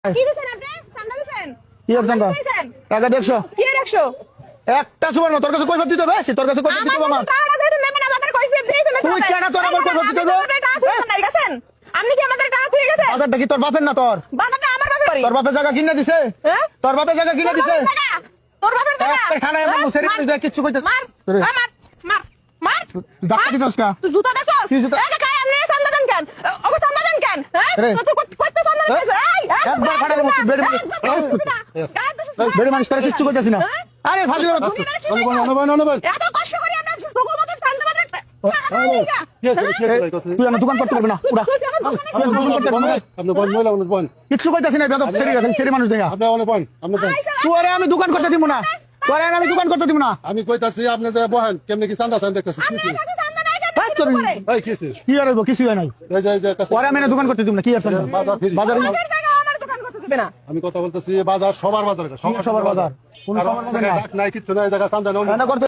কি দিছেন আপনি? চান্দা দিছেন? কি আর চান্দা? টাকা 150 কি 150? একটা সুবর না তোর কাছে কৈফিয়ত দিতে হবে তোর কাছে কৈফিয়ত দিতে হবে আমার টাকা যেহেতু নেবেন আমাদের কৈফিয়ত দিয়ে দিবেন। তুই কেন তোর আবার কৈফিয়ত দিতে হবে? আপনি কি আমাদের টাকা থুয়ে গেছেন? বাজারটা কি তোর বাপের না তোর বাজারটা আমার বাপের বাড়ি। তোর বাপের জায়গা কিনে দিছে হ্যাঁ? তোর বাপের জায়গা কিনে দিছে তোর বাপের জায়গা? একটা খানায় আমার মুসেরি তুই কিচ্ছু কইতে মার মার মার মার ডাক্তার দিছস কা তুই জুতা দেছস? কি জুতা? এই কাকা আপনি চান্দা দেন কেন? ওকে চান্দা দেন কেন? হ্যাঁ? রে। তুই কইতে চান্দা দেন? এই একবার ফাটালে মুখ বেড়ে বেড়ে মানুষ তোর কিচ্ছু কইতাছিস না আরে ফাজিল এত কষ্ট করি আমরা তোর মতো চান্দা বাজার তুই আমার দোকান করতে পারবি না পুরা কিচ্ছু কইতাছিস না বেদব সেরি মানুষ দেখা তোরে আমি দোকান করতে দিব না তোরে আমি দোকান করতে দিব না আমি কইতাছি আপনি যে বহেন কেমনে কি চান্দা চান দেখতেছি কি আর হইব কিছু হয় নাই পরে আমি দোকান করতে দিব না কি আর বাজারে আমি কথা বলতেছি বাজার সবার বাজার সবার বাজার কোন সবার বাজার নাই কিচ্ছু নাই জায়গা চান্দা করতে